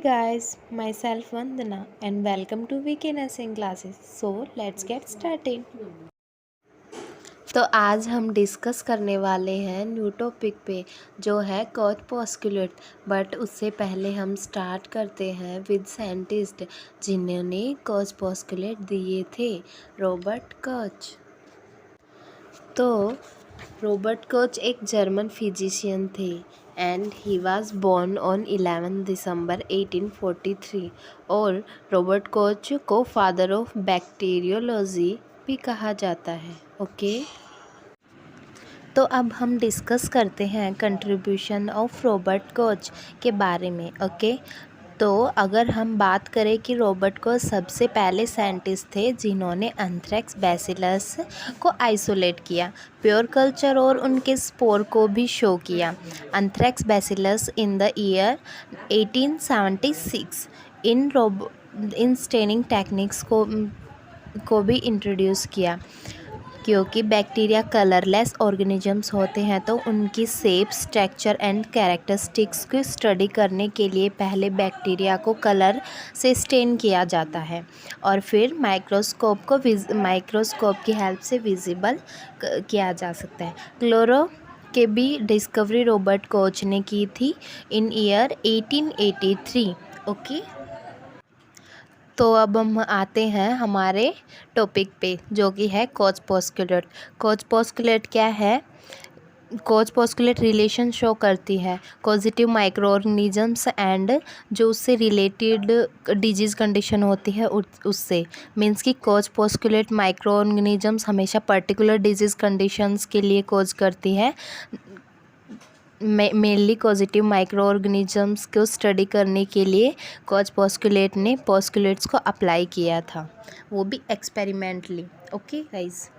guys, myself Vandana and welcome to VK Nursing classes. So let's get started. तो आज हम discuss करने वाले हैं न्यू टॉपिक पे जो है कॉर्पस्कुलेट। बट उससे पहले हम स्टार्ट करते हैं विद साइंटिस्ट जिन्होंने कॉर्पस्कुलेट दिए थे, रॉबर्ट कॉच। तो रॉबर्ट कोच एक जर्मन फिजिशियन थे and he was born on 11 December 1843 और रॉबर्ट कोच को फादर ऑफ बैक्टीरियोलॉजी भी कहा जाता है। ओके तो अब हम डिस्कस करते हैं कंट्रीब्यूशन ऑफ रॉबर्ट कोच के बारे में। ओके तो अगर हम बात करें कि रॉबर्ट कोच सबसे पहले साइंटिस्ट थे जिन्होंने एंथ्रेक्स बैसिलस को आइसोलेट किया, प्योर कल्चर और उनके स्पोर को भी शो किया। Anthrax bacillus in the year 1876 in staining techniques को भी इंट्रोड्यूस किया। क्योंकि बैक्टीरिया कलरलेस ऑर्गेनिजम्स होते हैं तो उनकी शेप, स्ट्रक्चर एंड कैरेक्टरिस्टिक्स की स्टडी करने के लिए पहले बैक्टीरिया को कलर से स्टेन किया जाता है और फिर माइक्रोस्कोप की हेल्प से विजिबल किया जा सकता है। क्लोरो के भी डिस्कवरी रॉबर्ट कोच ने की थी इन ईयर 1883। ओके तो अब हम आते हैं हमारे टॉपिक पे जो कि है कॉर्पस्कुलेट। कॉर्पस्कुलेट क्या है? कॉर्पस्कुलेट रिलेशन शो करती है पॉजिटिव माइक्रो ऑर्गेनिजम्स एंड जो उससे रिलेटेड डिजीज़ कंडीशन होती है उससे। मीन्स कि कॉर्पस्कुलेट माइक्रो ऑर्गेनिजम्स हमेशा पर्टिकुलर डिजीज़ कंडीशंस के लिए कॉज करती है। मेनली पॉजिटिव माइक्रो ऑर्गेनिजम्स को स्टडी करने के लिए कॉर्पस्कुलेट ने पॉस्कुलेट्स को अप्लाई किया था, वो भी experimentally. Okay guys,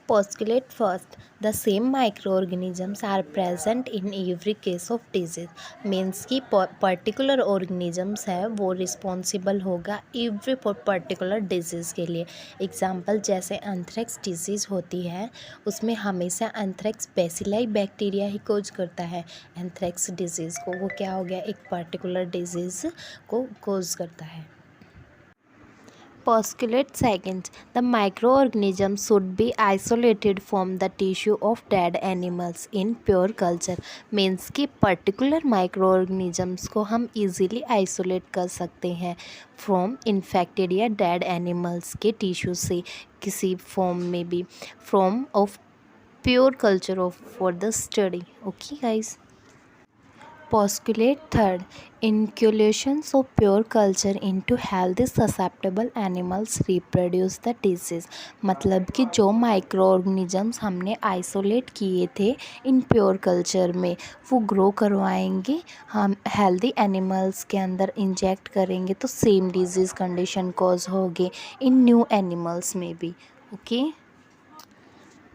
postulate first the same microorganisms are present in every case of disease। Means कि पर्टिकुलर ऑर्गेनिजम्स है वो रिस्पॉन्सिबल होगा एवरी पर्टिकुलर डिजीज़ के लिए। एग्जांपल जैसे एंथ्रेक्स डिजीज़ होती है उसमें हमेशा एंथ्रेक्स बेसिलाई बैक्टीरिया ही कोज करता है एंथ्रेक्स डिजीज़ को। वो क्या हो गया, एक पर्टिकुलर डिजीज़ को कोज करता है। Postulate second, the microorganisms should be isolated from the tissue of dead animals in pure culture। Means कि पर्टिकुलर माइक्रोऑर्गेनिजम्स को हम इजीली आइसोलेट कर सकते हैं फ्रॉम इन्फेक्टेड या डेड एनिमल्स के टिश्यू से किसी फॉर्म में भी, from of pure culture of for the study. Okay guys, postulate third, inoculations of pure culture into healthy susceptible animals reproduce the disease। मतलब कि जो माइक्रो ऑर्गेनिजम्स हमने आइसोलेट किए थे इन प्योर कल्चर में वो ग्रो करवाएंगे, हम हेल्दी एनिमल्स के अंदर इंजेक्ट करेंगे तो सेम डिजीज़ कंडीशन कॉज होगी इन न्यू एनिमल्स में भी। Okay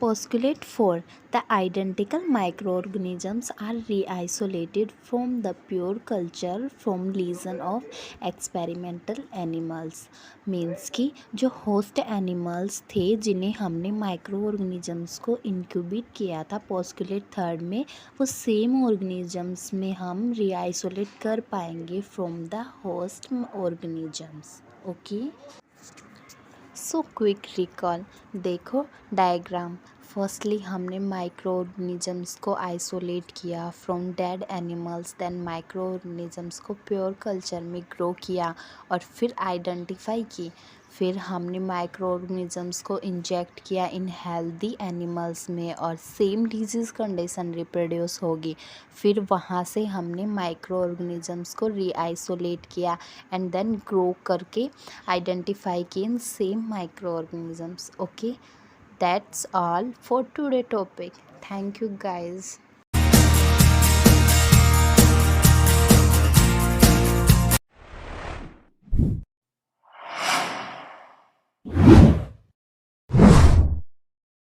Postulate 4, the identical microorganisms are re-isolated from the pure culture from lesion of experimental animals। Means कि जो होस्ट एनिमल्स थे जिन्हें हमने माइक्रो ऑर्गेनिजम्स को इंक्यूबेट किया था पोस्कुलेट थर्ड में, वो सेम ऑर्गेनिजम्स में हम री-आइसोलेट कर पाएंगे from the host organisms. Okay so quick recall, देखो डायग्राम। फर्स्टली हमने माइक्रो ऑर्गेनिजम्स को आइसोलेट किया from dead animals, then microorganisms को प्योर कल्चर में ग्रो किया और फिर आइडेंटिफाई की। फिर हमने माइक्रो ऑर्गेनिजम्स को इंजेक्ट किया इन हेल्दी एनिमल्स में और सेम डिजीज़ कंडीशन रिप्रोड्यूस होगी। फिर वहाँ से हमने माइक्रो ऑर्गेनिजम्स को रीआइसोलेट किया एंड देन ग्रो करके आइडेंटिफाई किए in same micro organisms. Okay, that's all for today topic. Thank you guys.